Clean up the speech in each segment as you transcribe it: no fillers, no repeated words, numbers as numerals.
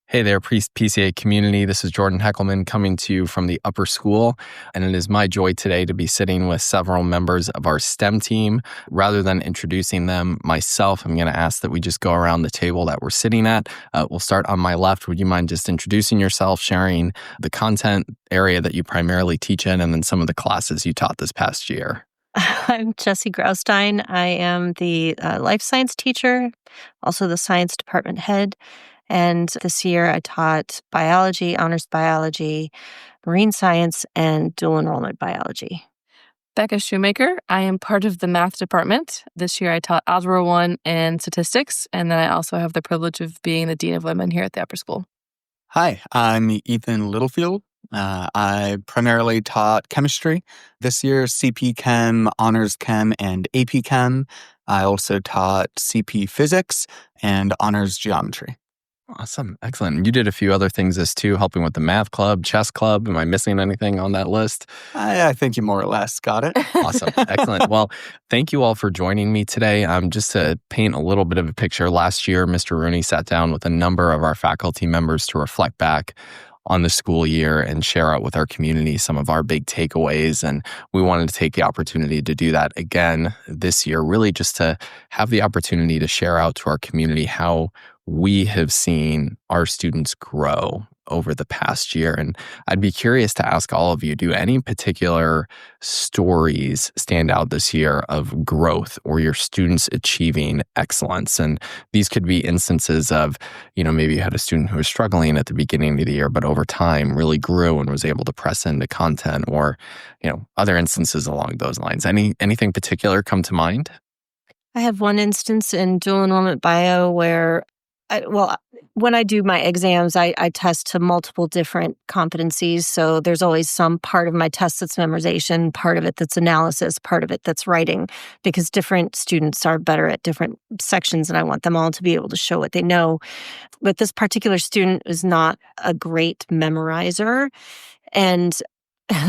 Hey there, PCA community. This is Jordan Heckelmann coming to you from the upper school, and it is my joy today to be sitting with several members of our STEM team. Rather than introducing them myself, I'm going to ask that we just go around the table that we're sitting at. We'll start on my left. Would you mind just introducing yourself, sharing the content area that you primarily teach in, and then some of the classes you taught this past year? I'm Jesse Graustein. I am the life science teacher, also the science department head. And this year I taught biology, honors biology, marine science, and dual enrollment biology. Bekah Shoemaker. I am part of the math department. This year I taught Algebra I and statistics, and then I also have the privilege of being the Dean of Women here at the upper school. Hi, I'm Ethan Littlefield. I primarily taught chemistry. This year, CP Chem, Honors Chem, and AP Chem. I also taught CP Physics and Honors Geometry. Awesome. Excellent. You did a few other things as too, helping with the math club, chess club. Am I missing anything on that list? I think you more or less got it. Awesome. Excellent. Well, thank you all for joining me today. Just to paint a little bit of a picture, last year, Mr. Rooney sat down with a number of our faculty members to reflect back on the school year and share out with our community some of our big takeaways. And we wanted to take the opportunity to do that again this year, really just to have the opportunity to share out to our community how we have seen our students grow over the past year. And I'd be curious to ask all of you, do any particular stories stand out this year of growth or your students achieving excellence? And these could be instances of, maybe you had a student who was struggling at the beginning of the year, but over time really grew and was able to press into content, or, other instances along those lines. Anything particular come to mind? I have one instance in dual enrollment bio where when I do my exams, I test to multiple different competencies. So there's always some part of my test that's memorization, part of it that's analysis, part of it that's writing, because different students are better at different sections and I want them all to be able to show what they know. But this particular student is not a great memorizer. And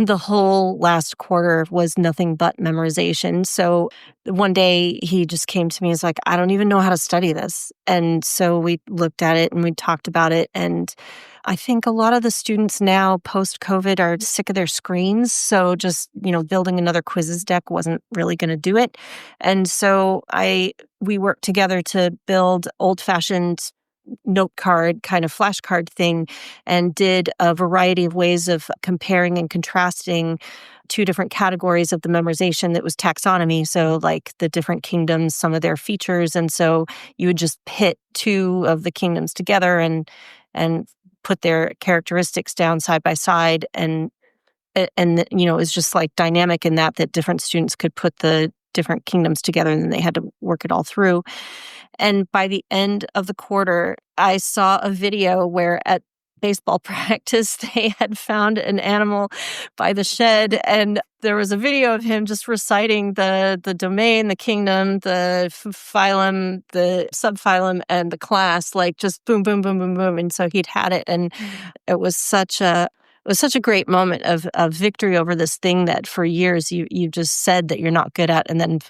the whole last quarter was nothing but memorization. So one day he just came to me and was like, I don't even know how to study this. And so we looked at it and we talked about it. And I think a lot of the students now post-COVID are sick of their screens. So just, building another quizzes deck wasn't really going to do it. And so we worked together to build old-fashioned note card kind of flashcard thing and did a variety of ways of comparing and contrasting two different categories of the memorization that was taxonomy. So like the different kingdoms, some of their features. And so you would just pit two of the kingdoms together and put their characteristics down side by side. And it was just like dynamic in that different students could put the different kingdoms together and then they had to work it all through. And by the end of the quarter, I saw a video where at baseball practice, they had found an animal by the shed. And there was a video of him just reciting the domain, the kingdom, the phylum, the subphylum, and the class, like just boom, boom, boom, boom, boom. And so he'd had it. And it was such a great moment of victory over this thing that for years you just said that you're not good at, and then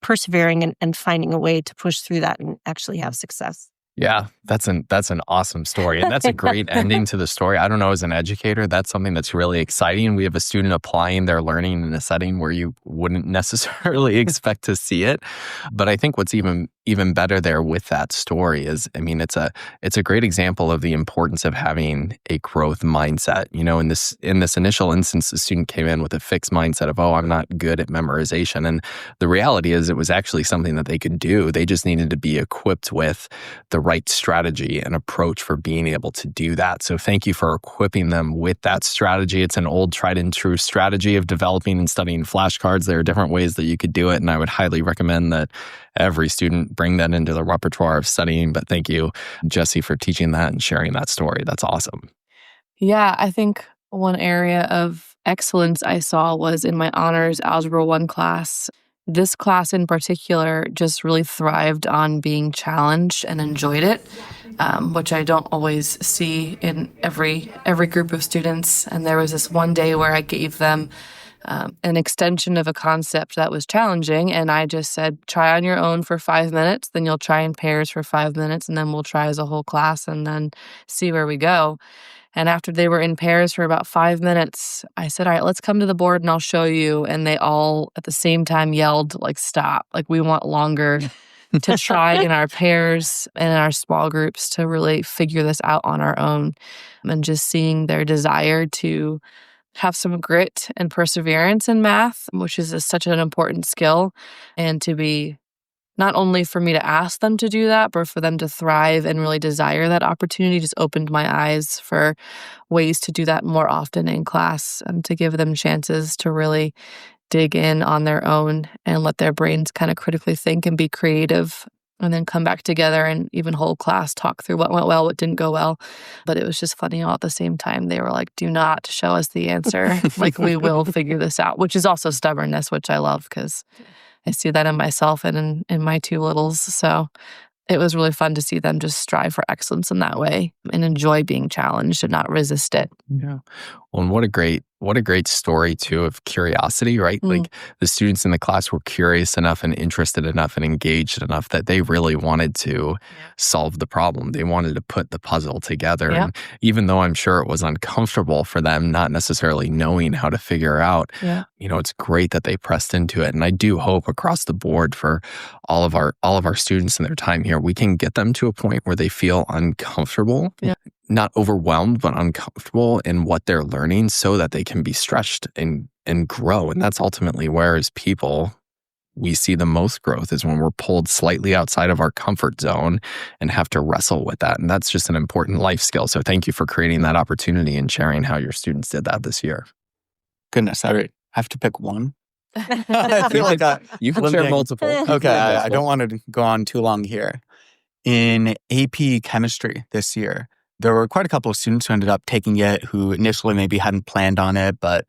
persevering and finding a way to push through that and actually have success. Yeah, that's an awesome story. And that's a great ending to the story. I don't know, as an educator, that's something that's really exciting. We have a student applying their learning in a setting where you wouldn't necessarily expect to see it. But I think what's even better there with that story is, it's a great example of the importance of having a growth mindset. In this initial instance, the student came in with a fixed mindset of, I'm not good at memorization. And the reality is it was actually something that they could do. They just needed to be equipped with the right strategy and approach for being able to do that. So thank you for equipping them with that strategy. It's an old tried and true strategy of developing and studying flashcards. There are different ways that you could do it, and I would highly recommend that every student bring that into the repertoire of studying. But thank you, Jesse, for teaching that and sharing that story. That's awesome. Yeah, I think one area of excellence I saw was in my honors Algebra I class. This class in particular just really thrived on being challenged and enjoyed it, which I don't always see in every group of students. And there was this one day where I gave them an extension of a concept that was challenging. And I just said, try on your own for 5 minutes, then you'll try in pairs for 5 minutes, and then we'll try as a whole class and then see where we go. And after they were in pairs for about 5 minutes, I said, all right, let's come to the board and I'll show you. And they all at the same time yelled, like, stop. Like, we want longer to try in our pairs and in our small groups to really figure this out on our own. And just seeing their desire to have some grit and perseverance in math, which is such an important skill, and to be not only for me to ask them to do that, but for them to thrive and really desire that opportunity, just opened my eyes for ways to do that more often in class and to give them chances to really dig in on their own and let their brains kind of critically think and be creative, and then come back together and even whole class talk through what went well, what didn't go well. But it was just funny all at the same time. They were like, do not show us the answer. Like, we will figure this out, which is also stubbornness, which I love because I see that in myself and in my two littles. So it was really fun to see them just strive for excellence in that way and enjoy being challenged and not resist it. Yeah. Well, and what a great story too of curiosity, right? Like, the students in the class were curious enough and interested enough and engaged enough that they really wanted to solve the problem. They wanted to put the puzzle together. Yeah. And even though I'm sure it was uncomfortable for them, not necessarily knowing how to figure out, it's great that they pressed into it. And I do hope across the board for all of our students in their time here, we can get them to a point where they feel uncomfortable. Yeah. Not overwhelmed, but uncomfortable in what they're learning so that they can be stretched and grow. And that's ultimately where, as people, we see the most growth is when we're pulled slightly outside of our comfort zone and have to wrestle with that. And that's just an important life skill. So thank you for creating that opportunity and sharing how your students did that this year. Goodness, I have to pick one. I feel like you can share multiple. Okay, I don't want to go on too long here. In AP chemistry this year, there were quite a couple of students who ended up taking it who initially maybe hadn't planned on it, but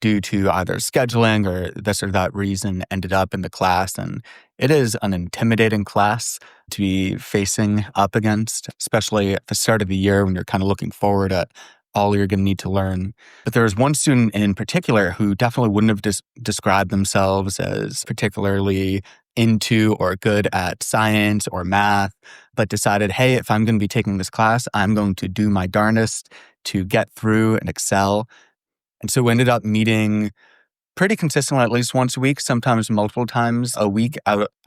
due to either scheduling or this or that reason ended up in the class. And it is an intimidating class to be facing up against, especially at the start of the year when you're kind of looking forward at all you're going to need to learn. But there was one student in particular who definitely wouldn't have described themselves as particularly into or good at science or math, but decided, hey, if I'm going to be taking this class, I'm going to do my darndest to get through and excel. And so we ended up meeting pretty consistently, at least once a week, sometimes multiple times a week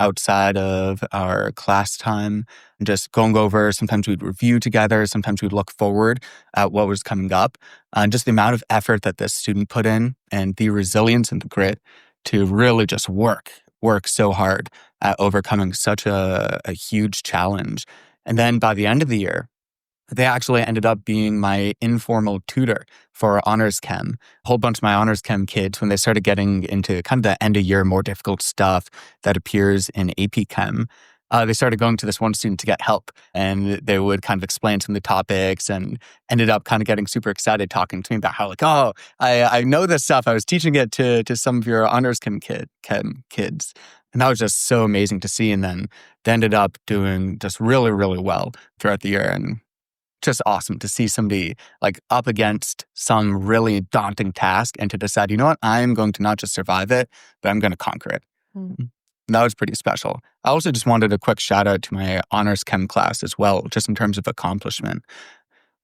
outside of our class time, and just going over, sometimes we'd review together, sometimes we'd look forward at what was coming up, and just the amount of effort that this student put in and the resilience and the grit to really just work so hard at overcoming such a huge challenge. And then by the end of the year, they actually ended up being my informal tutor for honors chem. A whole bunch of my honors chem kids, when they started getting into kind of the end of year, more difficult stuff that appears in AP chem, they started going to this one student to get help. And they would kind of explain some of the topics and ended up kind of getting super excited talking to me about how, like, oh, I know this stuff. I was teaching it to some of your honors chem kids. And that was just so amazing to see. And then they ended up doing just really, really well throughout the year. And just awesome to see somebody like up against some really daunting task and to decide, you know what, I'm going to not just survive it, but I'm going to conquer it. Mm-hmm. That was pretty special. I also just wanted a quick shout out to my honors chem class as well, just in terms of accomplishment.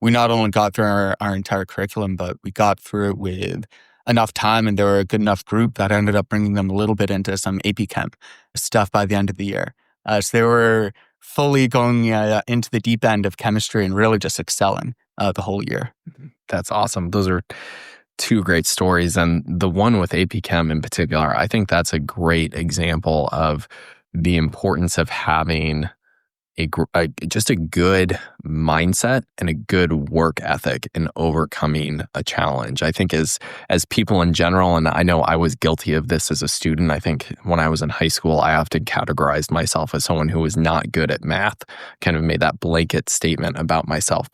We not only got through our entire curriculum, but we got through it with enough time, and they were a good enough group that ended up bringing them a little bit into some AP Chem stuff by the end of the year. So they were fully going into the deep end of chemistry and really just excelling the whole year. That's awesome. Those are two great stories. And the one with AP Chem in particular, I think that's a great example of the importance of having just a good mindset and a good work ethic in overcoming a challenge. I think as people in general, and I know I was guilty of this as a student, I think when I was in high school, I often categorized myself as someone who was not good at math, kind of made that blanket statement about myself,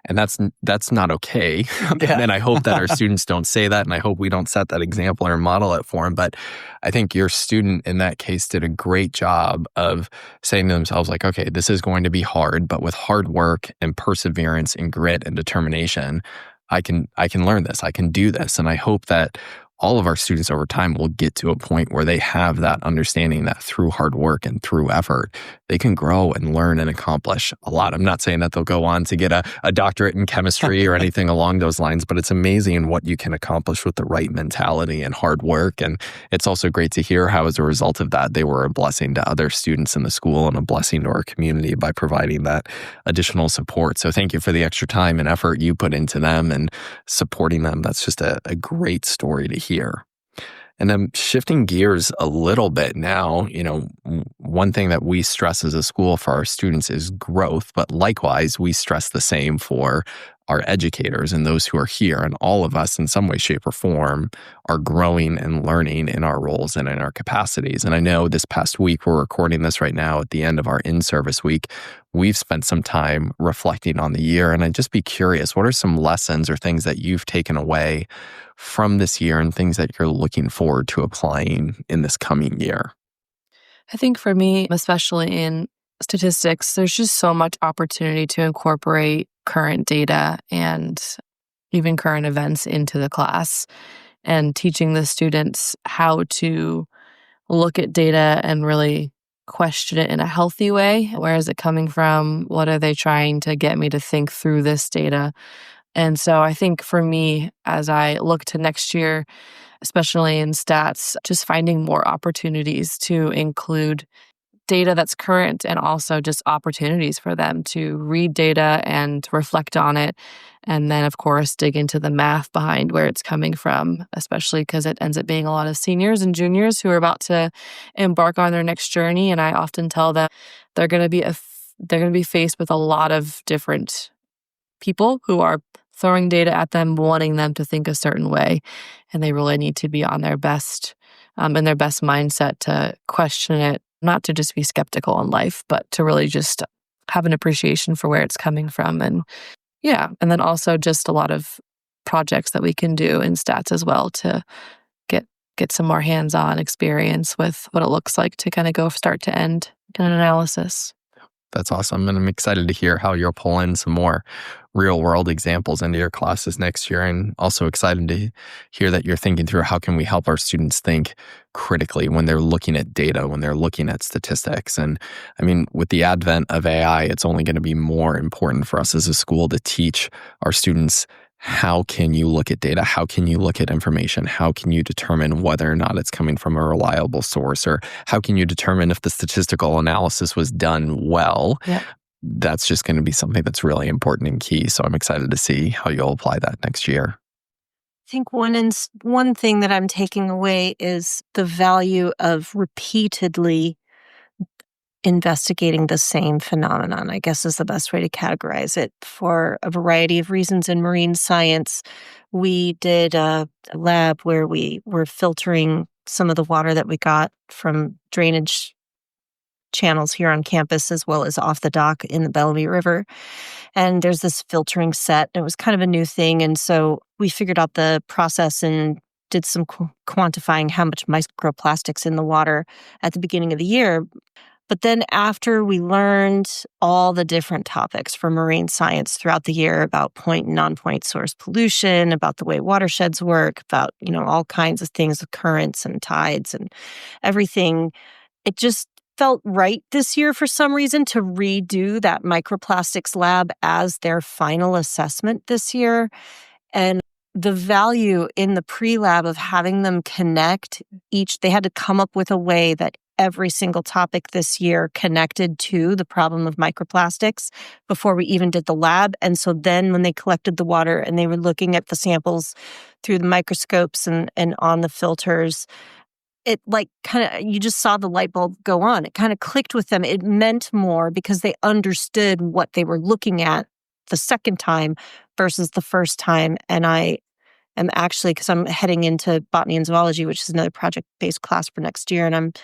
and that's not okay. Yeah. And I hope that our students don't say that, and I hope we don't set that example or model it for them. But I think your student in that case did a great job of saying to themselves, like, okay, this is going to be hard, but with hard work and perseverance and grit and determination, I can learn this. I can do this. And I hope that all of our students over time will get to a point where they have that understanding that through hard work and through effort, they can grow and learn and accomplish a lot. I'm not saying that they'll go on to get a doctorate in chemistry or anything along those lines, but it's amazing what you can accomplish with the right mentality and hard work. And it's also great to hear how, as a result of that, they were a blessing to other students in the school and a blessing to our community by providing that additional support. So thank you for the extra time and effort you put into them and supporting them. That's just a great story to hear. And then shifting gears a little bit now, one thing that we stress as a school for our students is growth, but likewise, we stress the same for our educators and those who are here. And all of us in some way, shape, or form are growing and learning in our roles and in our capacities. And I know this past week, we're recording this right now at the end of our in-service week, we've spent some time reflecting on the year. And I'd just be curious, what are some lessons or things that you've taken away from this year and things that you're looking forward to applying in this coming year? I think for me, especially in statistics, there's just so much opportunity to incorporate current data and even current events into the class, and teaching the students how to look at data and really question it in a healthy way. Where is it coming from? What are they trying to get me to think through this data? And so I think for me, as I look to next year, especially in stats, just finding more opportunities to include data that's current and also just opportunities for them to read data and reflect on it. And then, of course, dig into the math behind where it's coming from, especially because it ends up being a lot of seniors and juniors who are about to embark on their next journey. And I often tell them they're going to be faced with a lot of different people who are throwing data at them, wanting them to think a certain way. And they really need to be on their best, in their best mindset to question it, not to just be skeptical in life, but to really just have an appreciation for where it's coming from. And then also just a lot of projects that we can do in stats as well to get some more hands-on experience with what it looks like to kind of go start to end in an analysis. That's awesome. And I'm excited to hear how you'll pull in some more real world examples into your classes next year. And also excited to hear that you're thinking through how can we help our students think critically when they're looking at data, when they're looking at statistics. And I mean, with the advent of AI, it's only going to be more important for us as a school to teach our students how can you look at data? How can you look at information? How can you determine whether or not it's coming from a reliable source? Or how can you determine if the statistical analysis was done well? Yeah. That's just going to be something that's really important and key. So I'm excited to see how you'll apply that next year. I think one thing that I'm taking away is the value of repeatedly investigating the same phenomenon, I guess is the best way to categorize it. For a variety of reasons in marine science, we did a lab where we were filtering some of the water that we got from drainage channels here on campus as well as off the dock in the Bellamy River. And there's this filtering set. It was kind of a new thing. And so we figured out the process and did some quantifying how much microplastics in the water at the beginning of the year. But then after we learned all the different topics for marine science throughout the year about point and non-point source pollution, about the way watersheds work, about, all kinds of things with currents and tides and everything, it just felt right this year for some reason to redo that microplastics lab as their final assessment this year. And the value in the pre-lab of having them connect they had to come up with a way that every single topic this year connected to the problem of microplastics before we even did the lab. And so then when they collected the water and they were looking at the samples through the microscopes and on the filters, it you just saw the light bulb go on. It kind of clicked with them. It meant more because they understood what they were looking at the second time versus the first time. And I am actually, because I'm heading into botany and zoology, which is another project-based class for next year, and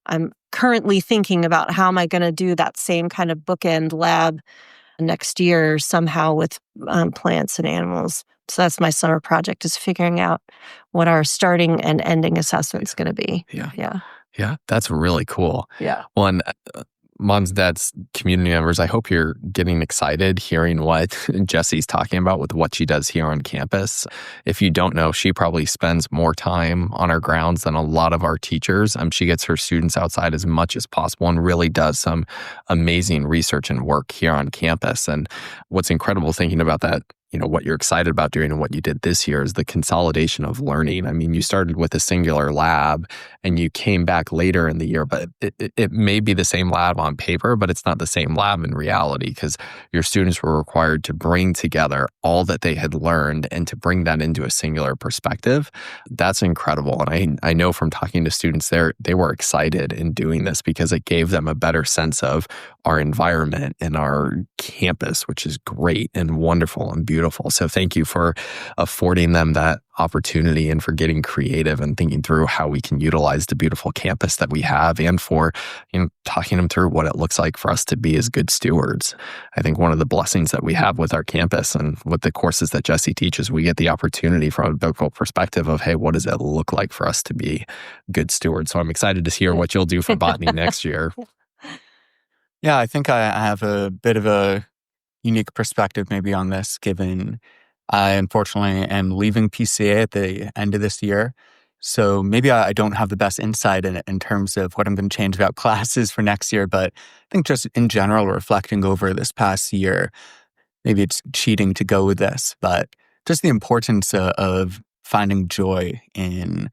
I'm currently thinking about how am I going to do that same kind of bookend lab next year somehow with plants and animals. So that's my summer project, is figuring out what our starting and ending assessment is going to be. Yeah, that's really cool. Yeah. Well, and Moms, dads, community members, I hope you're getting excited hearing what Jesse's talking about with what she does here on campus. If you don't know, she probably spends more time on our grounds than a lot of our teachers. She gets her students outside as much as possible and really does some amazing research and work here on campus. And what's incredible thinking about that, what you're excited about doing and what you did this year is the consolidation of learning. You started with a singular lab and you came back later in the year, but it may be the same lab on paper, but it's not the same lab in reality because your students were required to bring together all that they had learned and to bring that into a singular perspective. That's incredible. And I know from talking to students there, they were excited in doing this because it gave them a better sense of our environment and our campus, which is great and wonderful and beautiful. So thank you for affording them that opportunity and for getting creative and thinking through how we can utilize the beautiful campus that we have and for talking them through what it looks like for us to be as good stewards. I think one of the blessings that we have with our campus and with the courses that Jesse teaches, we get the opportunity from a biblical perspective of, hey, what does it look like for us to be good stewards? So I'm excited to hear what you'll do for botany next year. Yeah, I think I have a bit of a unique perspective maybe on this, given I unfortunately am leaving PCA at the end of this year. So maybe I don't have the best insight in terms of what I'm going to change about classes for next year. But I think just in general, reflecting over this past year, maybe it's cheating to go with this, but just the importance of finding joy in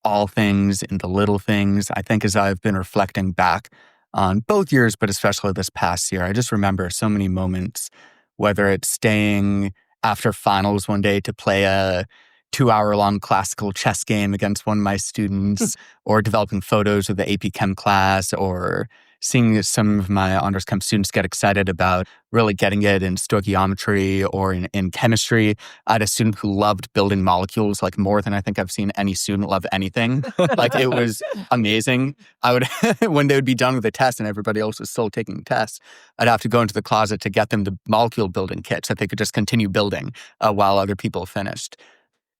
all things, in the little things. I think as I've been reflecting back on both years, but especially this past year, I just remember so many moments, whether it's staying after finals one day to play a 2-hour-long classical chess game against one of my students, or developing photos of the AP Chem class, or seeing some of my honors chem students get excited about really getting it in stoichiometry or in chemistry. I had a student who loved building molecules like more than I think I've seen any student love anything. Like it was amazing. I would, when they would be done with the test and everybody else was still taking tests, I'd have to go into the closet to get them the molecule building kits that they could just continue building while other people finished.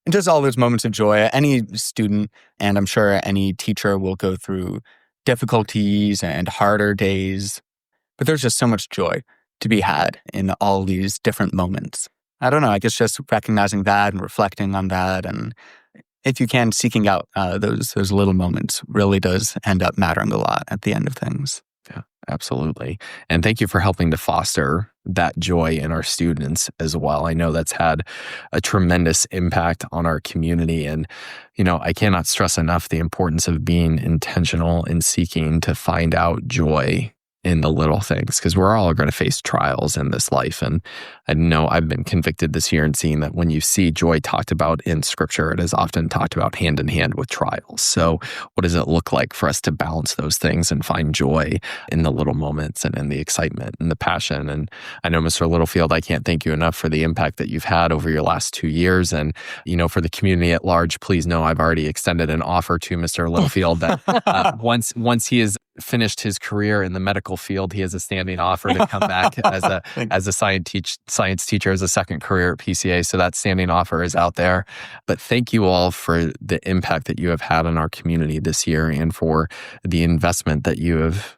And just all those moments of joy. Any student, and I'm sure any teacher, will go through difficulties and harder days, but there's just so much joy to be had in all these different moments. I don't know, I guess just recognizing that and reflecting on that, and if you can, seeking out those little moments really does end up mattering a lot at the end of things. Yeah, absolutely. And thank you for helping to foster that joy in our students as well. I know that's had a tremendous impact on our community. And, I cannot stress enough the importance of being intentional in seeking to find out joy in the little things, because we're all going to face trials in this life. And I know I've been convicted this year in seeing that when you see joy talked about in Scripture, it is often talked about hand in hand with trials. So what does it look like for us to balance those things and find joy in the little moments and in the excitement and the passion? And I know, Mr. Littlefield, I can't thank you enough for the impact that you've had over your last 2 years. And, for the community at large, please know I've already extended an offer to Mr. Littlefield that once he has finished his career in the medical field, he has a standing offer to come back as a science teacher as a second career at PCA. So that standing offer is out there. But thank you all for the impact that you have had on our community this year and for the investment that you've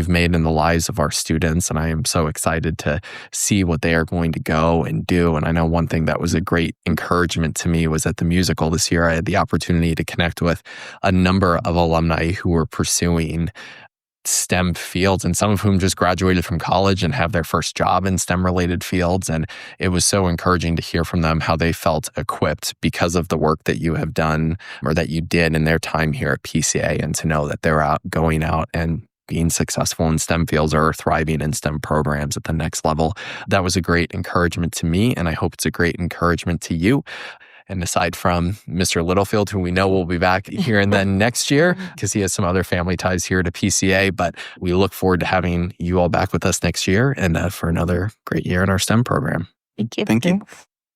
made in the lives of our students. And I am so excited to see what they are going to go and do. And I know one thing that was a great encouragement to me was at the musical this year, I had the opportunity to connect with a number of alumni who were pursuing STEM fields, and some of whom just graduated from college and have their first job in STEM related fields. And it was so encouraging to hear from them how they felt equipped because of the work that you have done or that you did in their time here at PCA, and to know that they're going out and being successful in STEM fields or thriving in STEM programs at the next level. That was a great encouragement to me, and I hope it's a great encouragement to you. And aside from Mr. Littlefield, who we know will be back here and then next year, because he has some other family ties here to PCA, but we look forward to having you all back with us next year and for another great year in our STEM program. Thank you. Thank you.